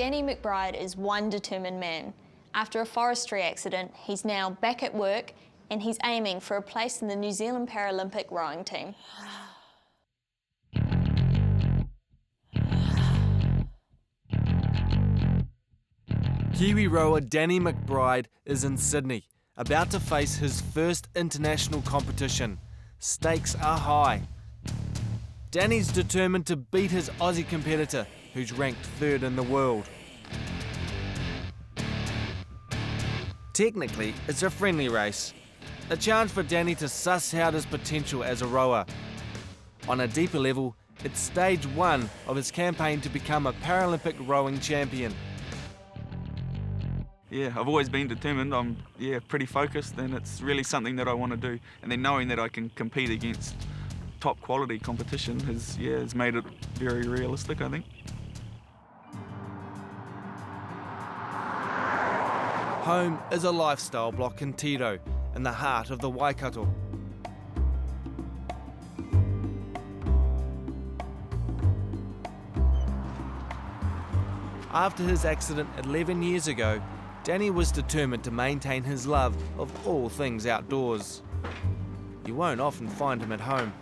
Danny McBride is one determined man. After a forestry accident, he's now back at work and he's aiming for a place in the New Zealand Paralympic rowing team. Kiwi rower Danny McBride is in Sydney, about to face his first international competition. Stakes are high. Danny's determined to beat his Aussie competitor, who's ranked third in the world. Technically, it's a friendly race, a chance for Danny to suss out his potential as a rower. On a deeper level, it's stage one of his campaign to become a Paralympic rowing champion. Yeah, I've always been determined. I'm pretty focused, and it's really something that I want to do. And then knowing that I can compete against top quality competition has made it very realistic, I think. Home is a lifestyle block in Tiro, in the heart of the Waikato. After his accident 11 years ago, Danny was determined to maintain his love of all things outdoors. You won't often find him at home.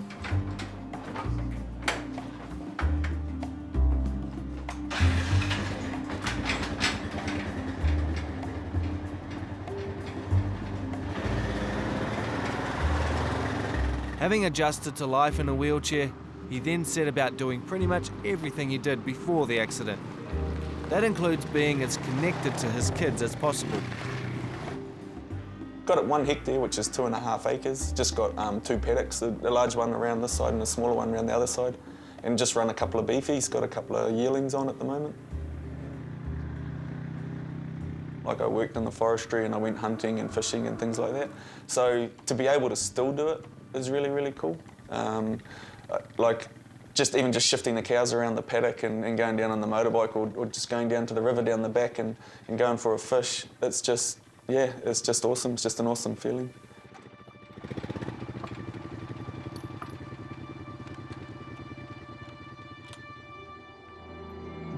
Having adjusted to life in a wheelchair, he then set about doing pretty much everything he did before the accident. That includes being as connected to his kids as possible. Got it 1 hectare, which is 2.5 acres. Just got 2 paddocks, the large one around this side and the smaller one around the other side. And just run a couple of beefies, got a couple of yearlings on at the moment. Like I worked in the forestry and I went hunting and fishing and things like that. So to be able to still do it is really, really cool. Like just shifting the cows around the paddock and going down on the motorbike or just going down to the river down the back and going for a fish, it's just awesome. It's just an awesome feeling.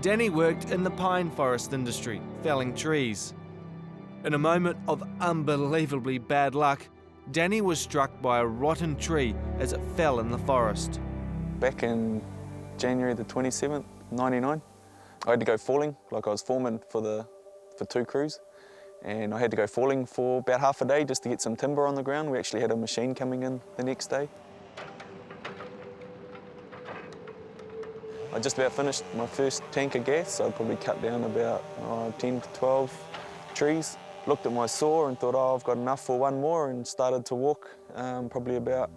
Danny worked in the pine forest industry, felling trees. In a moment of unbelievably bad luck, Danny was struck by a rotten tree as it fell in the forest. Back in January the 27th, 99, I had to go falling, like I was foreman for 2 crews. And I had to go falling for about half a day just to get some timber on the ground. We actually had a machine coming in the next day. I just about finished my first tank of gas, so I'd probably cut down about 10 to 12 trees. Looked at my saw and thought, I've got enough for one more, and started to walk probably about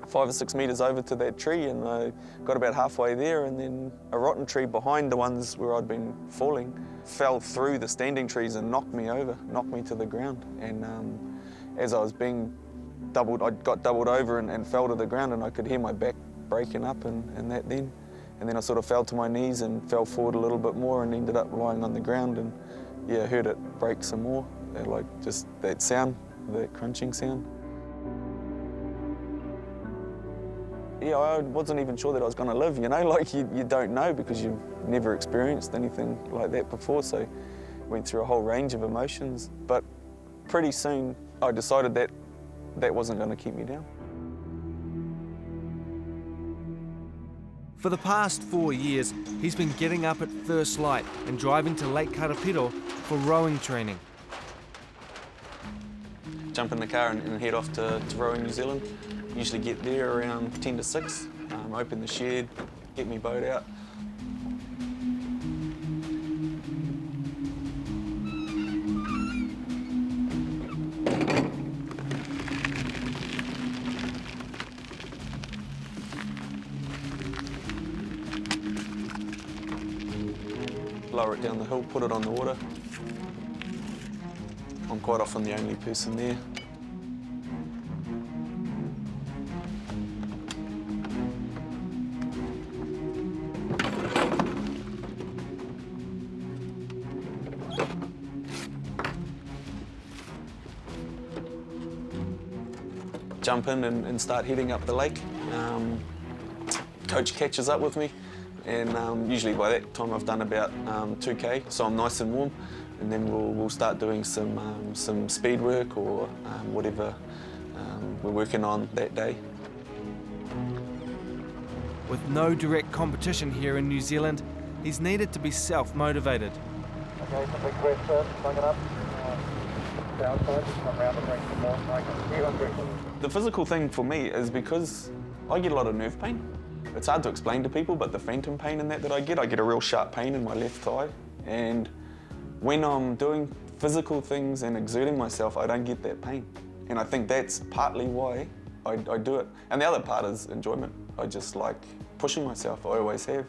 5 or 6 metres over to that tree, and I got about halfway there, and then a rotten tree behind the ones where I'd been falling fell through the standing trees and knocked me to the ground. And as I was being doubled, I got doubled over and fell to the ground, and I could hear my back breaking up and that then. And then I sort of fell to my knees and fell forward a little bit more and ended up lying on the ground, and I heard it break some more, like just that sound, that crunching sound. I wasn't even sure that I was going to live, like you don't know because you've never experienced anything like that before, so went through a whole range of emotions. But pretty soon I decided that that wasn't going to keep me down. For the past 4 years, he's been getting up at first light and driving to Lake Karapiro for rowing training. Jump in the car and head off to Rowing New Zealand. Usually get there around 10 to 6, open the shed, get me boat out. Lower it down the hill, put it on the water. I'm quite often the only person there. Jump in and start heading up the lake. Coach catches up with me and usually by that time I've done about 2K, so I'm nice and warm, and then we'll start doing some speed work or whatever we're working on that day. With no direct competition here in New Zealand, he's needed to be self-motivated. Okay, some big breath in, bring it up. Downside, just come round and bring some more. The physical thing for me is because I get a lot of nerve pain. It's hard to explain to people, but the phantom pain in that I get a real sharp pain in my left thigh. And when I'm doing physical things and exerting myself, I don't get that pain. And I think that's partly why I do it. And the other part is enjoyment. I just like pushing myself, I always have.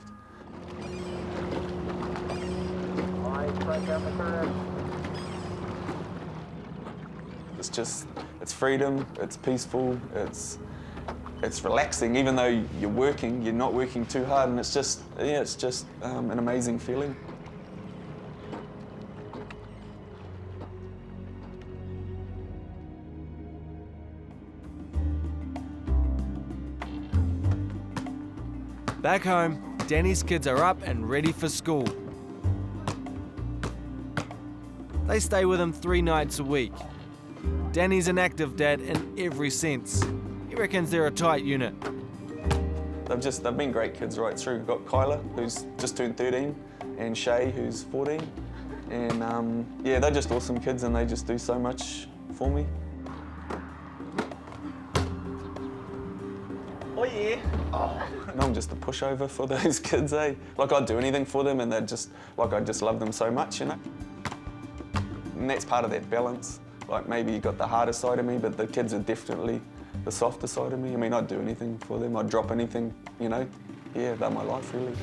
It's freedom, it's peaceful, it's relaxing. Even though you're working, you're not working too hard, and it's just an amazing feeling. Back home, Danny's kids are up and ready for school. They stay with him 3 nights a week. Danny's an active dad in every sense. He reckons they're a tight unit. They've been great kids right through. We've got Kyla, who's just turned 13, and Shay, who's 14. And yeah, they're just awesome kids, and they just do so much for me. Oh yeah. Oh. And I'm just a pushover for those kids, eh? Like I'd do anything for them, and I just love them so much, you know? And that's part of that balance. Like maybe you got the harder side of me, but the kids are definitely the softer side of me. I mean, I'd do anything for them. I'd drop anything, you know? Yeah, they're my life, really.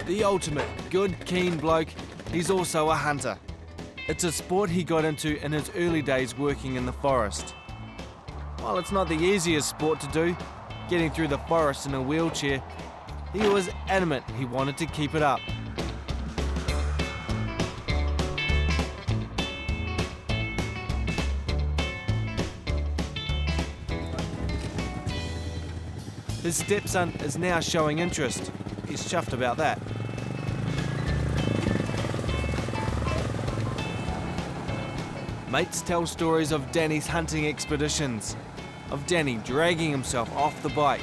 The ultimate good, keen bloke, he's also a hunter. It's a sport he got into in his early days working in the forest. While it's not the easiest sport to do, getting through the forest in a wheelchair, he was adamant he wanted to keep it up. His stepson is now showing interest. He's chuffed about that. Mates tell stories of Danny's hunting expeditions, of Danny dragging himself off the bike,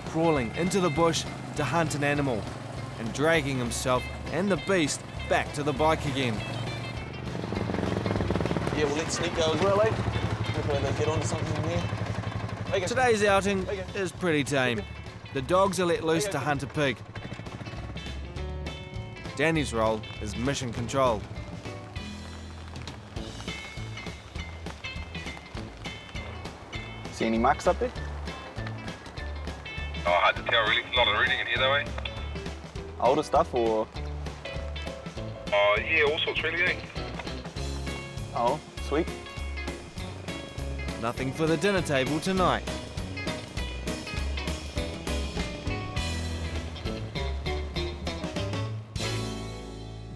crawling into the bush to hunt an animal, and dragging himself and the beast back to the bike again. Yeah, we'll let Sneak go as well, eh? Hopefully they'll get onto something here. Today's outing is pretty tame. The dogs are let loose to hunt a pig. Danny's role is mission control. See any marks up there? Oh, hard to tell really. A lot of reading in here though, eh? Older stuff or? Oh, yeah, all sorts really, eh? Oh, sweet. Nothing for the dinner table tonight.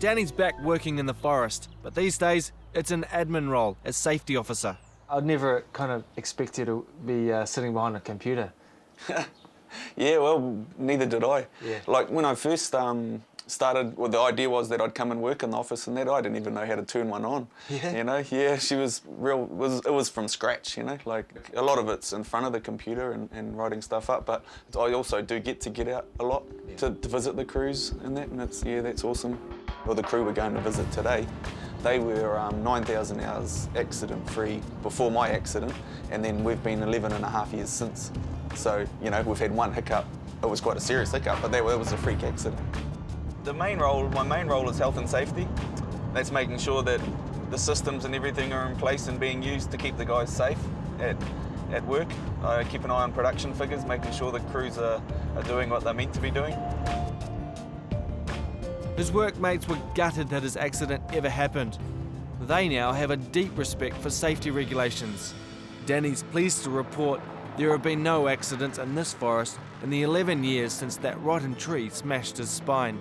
Danny's back working in the forest, but these days it's an admin role as safety officer. I'd never kind of expect you to be sitting behind a computer. Yeah, well, neither did I. Yeah. Like when I first started, well, the idea was that I'd come and work in the office, and that I didn't even know how to turn one on. Yeah. You know, yeah, she was real. It was from scratch. You know, like a lot of it's in front of the computer and writing stuff up. But I also do get out a lot to visit the crews and that, and that's awesome. Well, the crew we're going to visit today, they were 9,000 hours accident-free before my accident, and then we've been 11.5 years since. So, you know, we've had one hiccup. It was quite a serious hiccup, but that was a freak accident. My main role is health and safety. That's making sure that the systems and everything are in place and being used to keep the guys safe at work. I keep an eye on production figures, making sure the crews are doing what they're meant to be doing. His workmates were gutted that his accident ever happened. They now have a deep respect for safety regulations. Danny's pleased to report there have been no accidents in this forest in the 11 years since that rotten tree smashed his spine.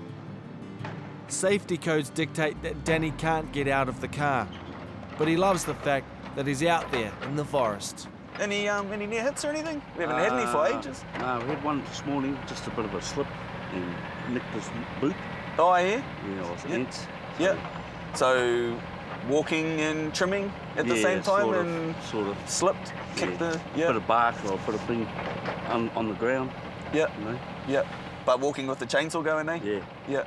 Safety codes dictate that Danny can't get out of the car, but he loves the fact that he's out there in the forest. Any near hits or anything? We haven't had any for ages. No, we had one this morning, just a bit of a slip and nicked his boot. Oh, yeah? Yeah, it was Yeah. ants. Yeah. So walking and trimming at the same time sort of slipped, kicked the... Bit of bark or a bit of thing on the ground. Yeah. You know? Yeah. But walking with the chainsaw going, eh? Yeah. Yeah.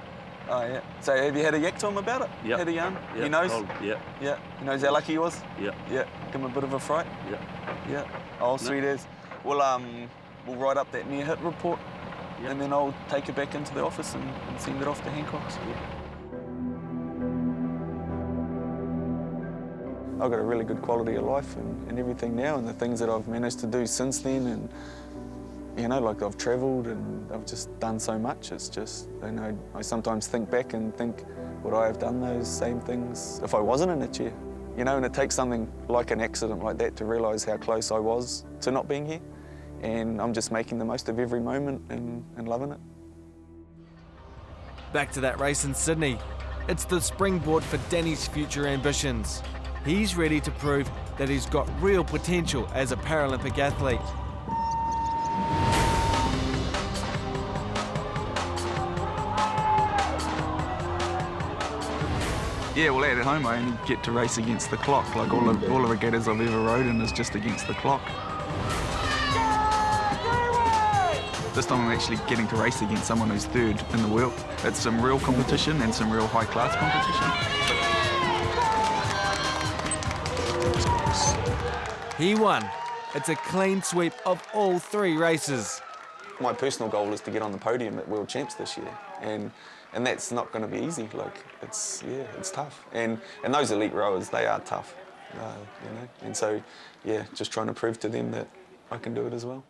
Oh, yeah. So have you had a yak to him about it? Yeah. Had a yarn? Yeah. He knows? Yeah. Yeah. He knows how lucky he was? Yeah. Yeah. Give him a bit of a fright? Yeah. Yeah. Oh, sweet as. We'll write up that near hit report and then I'll take it back into the office and send it off to Hancock's. I've got a really good quality of life and everything now, and the things that I've managed to do since then, and you know, like I've travelled and I've just done so much. It's just, you know, I sometimes think back and think, would I have done those same things if I wasn't in a chair? You know, and it takes something like an accident like that to realise how close I was to not being here. And I'm just making the most of every moment and loving it. Back to that race in Sydney. It's the springboard for Danny's future ambitions. He's ready to prove that he's got real potential as a Paralympic athlete. Yeah, well, at home I only get to race against the clock. Like all the regattas I've ever rode in is just against the clock. This time I'm actually getting to race against someone who's third in the world. It's some real competition and some real high-class competition. He won. It's a clean sweep of all 3 races. My personal goal is to get on the podium at World Champs this year, and that's not going to be easy. Like it's tough, and those elite rowers, they are tough, you know. And so, yeah, just trying to prove to them that I can do it as well.